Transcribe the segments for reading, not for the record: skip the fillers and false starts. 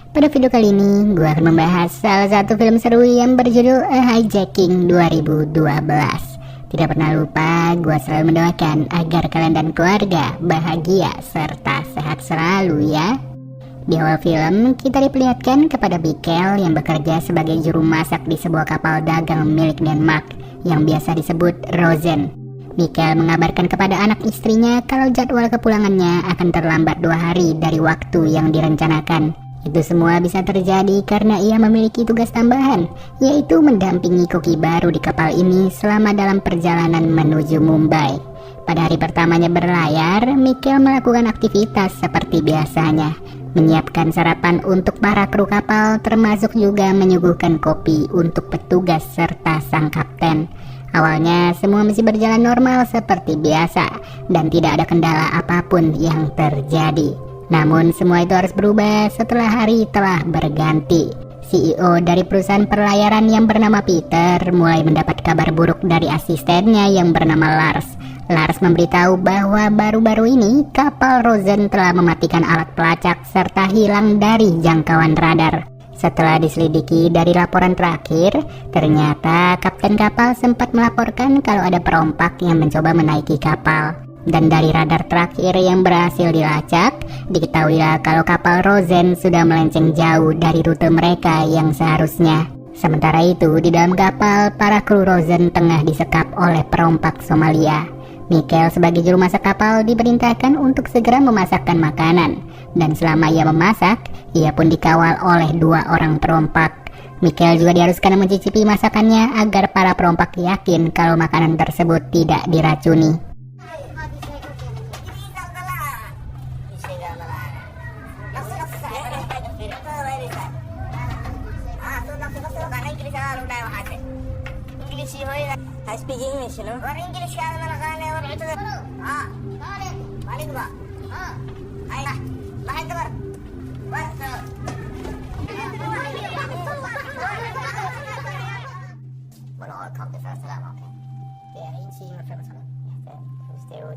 Pada video kali ini, gue akan membahas salah satu film seru yang berjudul A Hijacking 2012. Tidak pernah lupa, gue selalu mendoakan agar kalian dan keluarga bahagia serta sehat selalu ya. Di awal film, kita diperlihatkan kepada Mikkel yang bekerja sebagai juru masak di sebuah kapal dagang milik Denmark yang biasa disebut Rosen. Mikkel mengabarkan kepada anak istrinya kalau jadwal kepulangannya akan terlambat 2 hari dari waktu yang direncanakan. Itu semua bisa terjadi karena ia memiliki tugas tambahan, yaitu mendampingi koki baru di kapal ini selama dalam perjalanan menuju Mumbai. Pada hari pertamanya berlayar, Mikkel melakukan aktivitas seperti biasanya, menyiapkan sarapan untuk para kru kapal, termasuk juga menyuguhkan kopi untuk petugas serta sang kapten. Awalnya semua masih berjalan normal seperti biasa dan tidak ada kendala apapun yang terjadi. Namun semua itu harus berubah setelah hari telah berganti. CEO dari perusahaan perlayaran yang bernama Peter mulai mendapat kabar buruk dari asistennya yang bernama Lars. Lars memberitahu bahwa baru-baru ini kapal Rosen telah mematikan alat pelacak serta hilang dari jangkauan radar. Setelah diselidiki dari laporan terakhir, ternyata kapten kapal sempat melaporkan kalau ada perompak yang mencoba menaiki kapal. Dan dari radar terakhir yang berhasil dilacak, diketahuilah kalau kapal Rosen sudah melenceng jauh dari rute mereka yang seharusnya. Sementara itu, di dalam kapal, para kru Rosen tengah disekap oleh perompak Somalia. Mikkel sebagai juru masak kapal diperintahkan untuk segera memasakkan makanan. Dan selama ia memasak, ia pun dikawal oleh 2 orang perompak. Mikkel juga diharuskan mencicipi masakannya agar para perompak yakin kalau makanan tersebut tidak diracuni. I speak English, you know. Or English ka naman nakane or ito. Balik ba? Ay, bakit ka? What? Bueno, kom det första där okej. Det är inte så för mig. Det är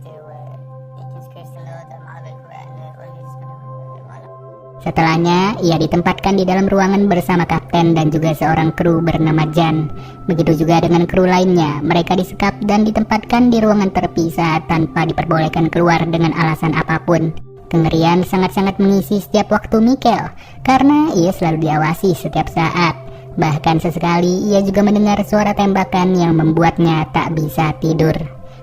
Setelahnya, ia ditempatkan di dalam ruangan bersama kapten dan juga seorang kru bernama Jan. Begitu juga dengan kru lainnya, mereka disekap dan ditempatkan di ruangan terpisah tanpa diperbolehkan keluar dengan alasan apapun. Kengerian sangat-sangat mengisi setiap waktu Mikkel, karena ia selalu diawasi setiap saat. Bahkan sesekali ia juga mendengar suara tembakan yang membuatnya tak bisa tidur.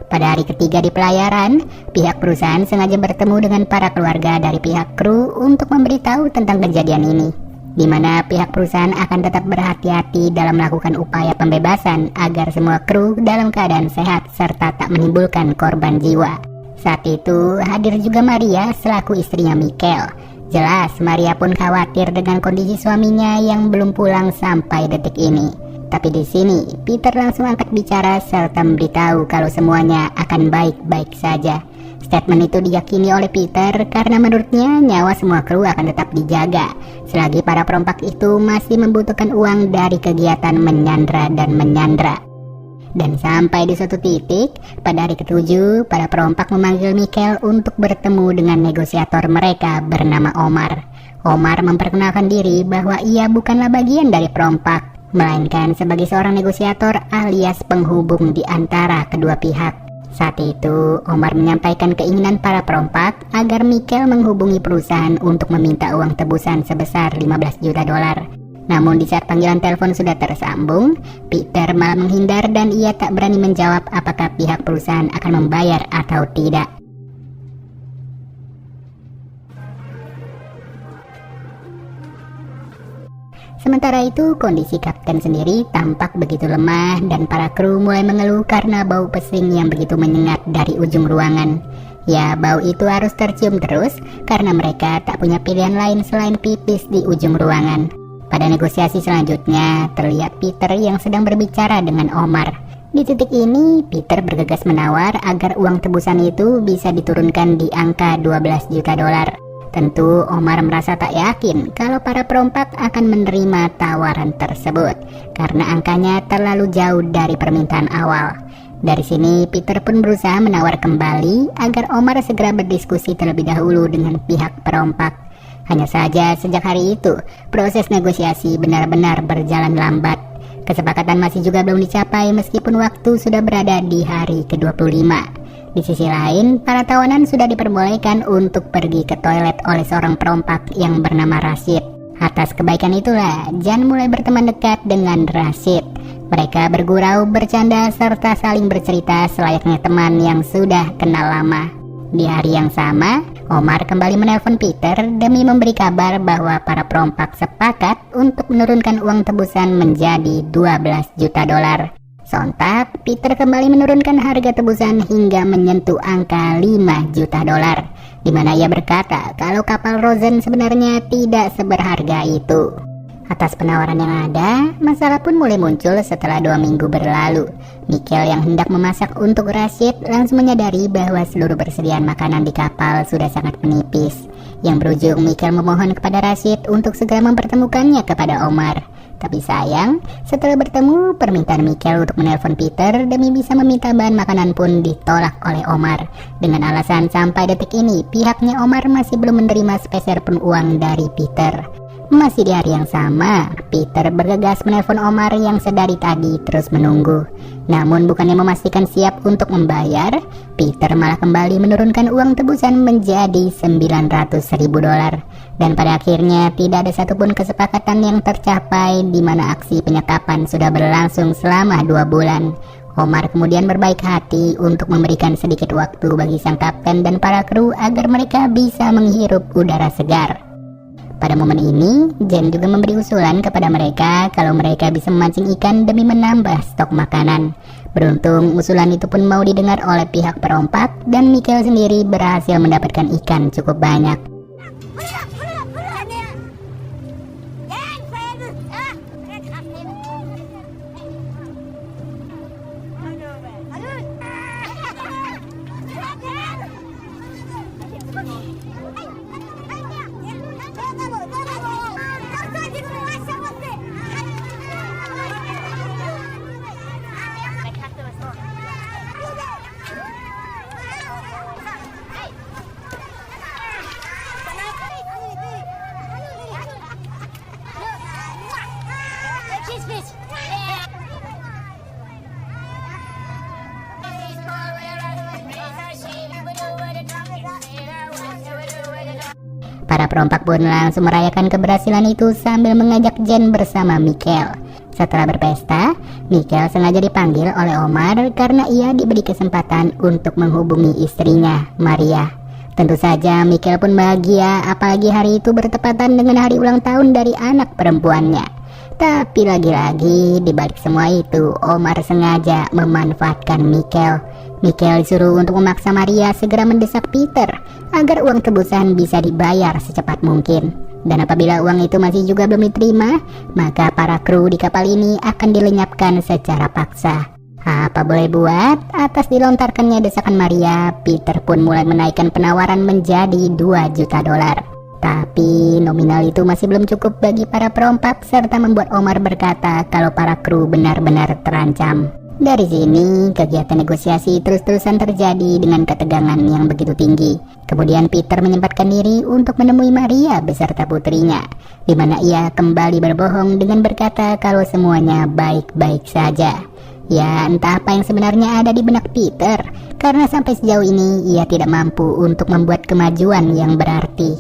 Pada hari ketiga di pelayaran, pihak perusahaan sengaja bertemu dengan para keluarga dari pihak kru untuk memberitahu tentang kejadian ini, di mana pihak perusahaan akan tetap berhati-hati dalam melakukan upaya pembebasan agar semua kru dalam keadaan sehat serta tak menimbulkan korban jiwa. Saat itu hadir juga Maria selaku istrinya Mikkel. Jelas Maria pun khawatir dengan kondisi suaminya yang belum pulang sampai detik ini. Tapi di sini, Peter langsung angkat bicara serta memberitahu kalau semuanya akan baik-baik saja. Statement itu diyakini oleh Peter karena menurutnya nyawa semua kru akan tetap dijaga, selagi para perompak itu masih membutuhkan uang dari kegiatan menyandra dan menyandra. Dan sampai di suatu titik, pada hari ke-7, para perompak memanggil Mikkel untuk bertemu dengan negosiator mereka bernama Omar. Omar memperkenalkan diri bahwa ia bukanlah bagian dari perompak, melainkan sebagai seorang negosiator alias penghubung di antara kedua pihak. Saat itu, Omar menyampaikan keinginan para perompak agar Mikkel menghubungi perusahaan untuk meminta uang tebusan sebesar 15 juta dolar. Namun di saat panggilan telepon sudah tersambung, Peter malah menghindar dan ia tak berani menjawab apakah pihak perusahaan akan membayar atau tidak. Sementara itu, kondisi kapten sendiri tampak begitu lemah dan para kru mulai mengeluh karena bau pesing yang begitu menyengat dari ujung ruangan. Ya, bau itu harus tercium terus karena mereka tak punya pilihan lain selain pipis di ujung ruangan. Pada negosiasi selanjutnya, terlihat Peter yang sedang berbicara dengan Omar. Di titik ini, Peter bergegas menawar agar uang tebusan itu bisa diturunkan di angka 12 juta dolar. Tentu Omar merasa tak yakin kalau para perompak akan menerima tawaran tersebut karena angkanya terlalu jauh dari permintaan awal. Dari sini Peter pun berusaha menawar kembali agar Omar segera berdiskusi terlebih dahulu dengan pihak perompak. Hanya saja sejak hari itu, proses negosiasi benar-benar berjalan lambat. Kesepakatan masih juga belum dicapai meskipun waktu sudah berada di hari ke-25. Di sisi lain, para tawanan sudah diperbolehkan untuk pergi ke toilet oleh seorang perompak yang bernama Rashid. Atas kebaikan itulah, Jan mulai berteman dekat dengan Rashid. Mereka bergurau, bercanda, serta saling bercerita selayaknya teman yang sudah kenal lama. Di hari yang sama, Omar kembali menelpon Peter demi memberi kabar bahwa para perompak sepakat untuk menurunkan uang tebusan menjadi 12 juta dolar. Sontak, Peter kembali menurunkan harga tebusan hingga menyentuh angka 5 juta dolar, di mana ia berkata kalau kapal Rosen sebenarnya tidak seberharga itu. Atas penawaran yang ada, masalah pun mulai muncul setelah 2 minggu berlalu. Mikhail yang hendak memasak untuk Rashid langsung menyadari bahwa seluruh persediaan makanan di kapal sudah sangat menipis. Yang berujung Mikhail memohon kepada Rashid untuk segera mempertemukannya kepada Omar. Tapi sayang, setelah bertemu, permintaan Mikhail untuk menelpon Peter demi bisa meminta bahan makanan pun ditolak oleh Omar. Dengan alasan sampai detik ini, pihaknya Omar masih belum menerima sepeser pun uang dari Peter. Masih di hari yang sama, Peter bergegas menelpon Omar yang sedari tadi terus menunggu. Namun bukannya memastikan siap untuk membayar, Peter malah kembali menurunkan uang tebusan menjadi 900.000 dolar. Dan pada akhirnya tidak ada satupun kesepakatan yang tercapai, di mana aksi penyekapan sudah berlangsung selama 2 bulan. Omar kemudian berbaik hati untuk memberikan sedikit waktu bagi sang kapten dan para kru agar mereka bisa menghirup udara segar. Pada momen ini, Jan juga memberi usulan kepada mereka kalau mereka bisa memancing ikan demi menambah stok makanan. Beruntung, usulan itu pun mau didengar oleh pihak perompak dan Mikhail sendiri berhasil mendapatkan ikan cukup banyak. Para perompak pun langsung merayakan keberhasilan itu sambil mengajak Jan bersama Mikhail. Setelah berpesta, Mikhail sengaja dipanggil oleh Omar karena ia diberi kesempatan untuk menghubungi istrinya, Maria. Tentu saja Mikhail pun bahagia, apalagi hari itu bertepatan dengan hari ulang tahun dari anak perempuannya. Tapi lagi-lagi dibalik semua itu, Omar sengaja memanfaatkan Mikhail. Mikhail disuruh untuk memaksa Maria segera mendesak Peter agar uang tebusan bisa dibayar secepat mungkin. Dan apabila uang itu masih juga belum diterima, maka para kru di kapal ini akan dilenyapkan secara paksa. Apa boleh buat, atas dilontarkannya desakan Maria, Peter pun mulai menaikkan penawaran menjadi 2 juta dolar. Tapi nominal itu masih belum cukup bagi para perompak serta membuat Omar berkata kalau para kru benar-benar terancam. Dari sini, kegiatan negosiasi terus-terusan terjadi dengan ketegangan yang begitu tinggi. Kemudian Peter menyempatkan diri untuk menemui Maria beserta putrinya, di mana ia kembali berbohong dengan berkata kalau semuanya baik-baik saja. Ya, entah apa yang sebenarnya ada di benak Peter, karena sampai sejauh ini ia tidak mampu untuk membuat kemajuan yang berarti.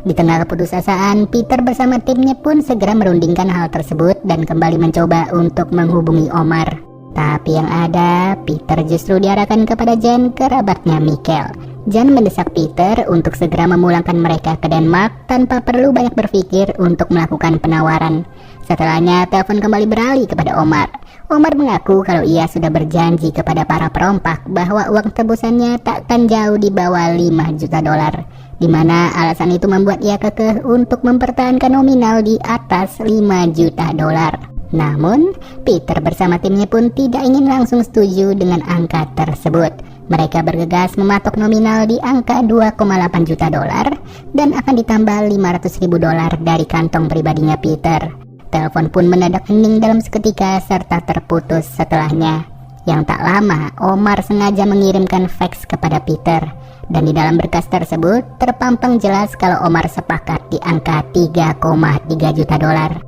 Di tengah keputusasaan, Peter bersama timnya pun segera merundingkan hal tersebut dan kembali mencoba untuk menghubungi Omar. Tapi yang ada, Peter justru diarahkan kepada Jan, kerabatnya Mikhail. Jan mendesak Peter untuk segera memulangkan mereka ke Denmark tanpa perlu banyak berpikir untuk melakukan penawaran. Setelahnya, telepon kembali beralih kepada Omar. Omar mengaku kalau ia sudah berjanji kepada para perompak bahwa uang tebusannya takkan jauh di bawah 5 juta dolar. Di mana alasan itu membuat ia kekeh untuk mempertahankan nominal di atas 5 juta dolar. Namun, Peter bersama timnya pun tidak ingin langsung setuju dengan angka tersebut. Mereka bergegas mematok nominal di angka 2,8 juta dolar dan akan ditambah 500.000 dolar dari kantong pribadinya Peter. Telepon pun mendadak hening dalam seketika serta terputus setelahnya. Yang tak lama, Omar sengaja mengirimkan fax kepada Peter. Dan di dalam berkas tersebut terpampang jelas kalau Omar sepakat di angka 3,3 juta dolar.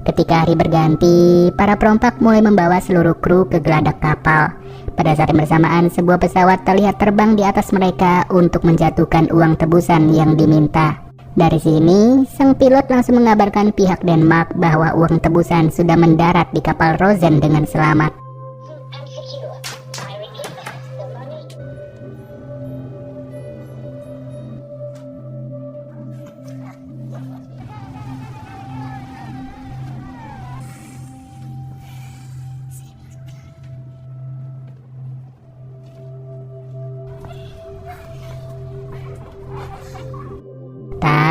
Ketika hari berganti, para perompak mulai membawa seluruh kru ke geladak kapal. Pada saat yang bersamaan, sebuah pesawat terlihat terbang di atas mereka untuk menjatuhkan uang tebusan yang diminta. Dari sini, sang pilot langsung mengabarkan pihak Denmark bahwa uang tebusan sudah mendarat di kapal Rosen dengan selamat.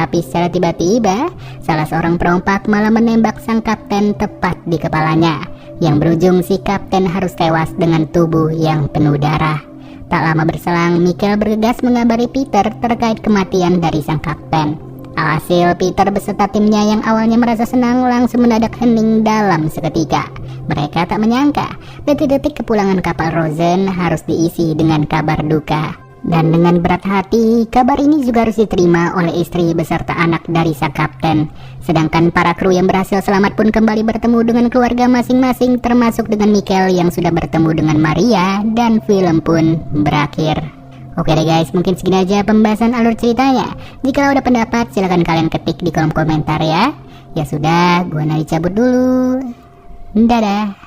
Tapi secara tiba-tiba, salah seorang perompak malah menembak sang kapten tepat di kepalanya, yang berujung si kapten harus tewas dengan tubuh yang penuh darah. Tak lama berselang, Michael bergegas mengabari Peter terkait kematian dari sang kapten. Alhasil, Peter beserta timnya yang awalnya merasa senang langsung mendadak hening dalam seketika. Mereka tak menyangka, detik-detik kepulangan kapal Rosen harus diisi dengan kabar duka. Dan dengan berat hati, kabar ini juga harus diterima oleh istri beserta anak dari sang kapten. Sedangkan para kru yang berhasil selamat pun kembali bertemu dengan keluarga masing-masing, termasuk dengan Michael yang sudah bertemu dengan Maria, dan film pun berakhir. Oke deh guys, mungkin segini aja pembahasan alur ceritanya. Jika ada pendapat, silahkan kalian ketik di kolom komentar ya. Ya sudah, gua Nari cabut dulu. Dadah.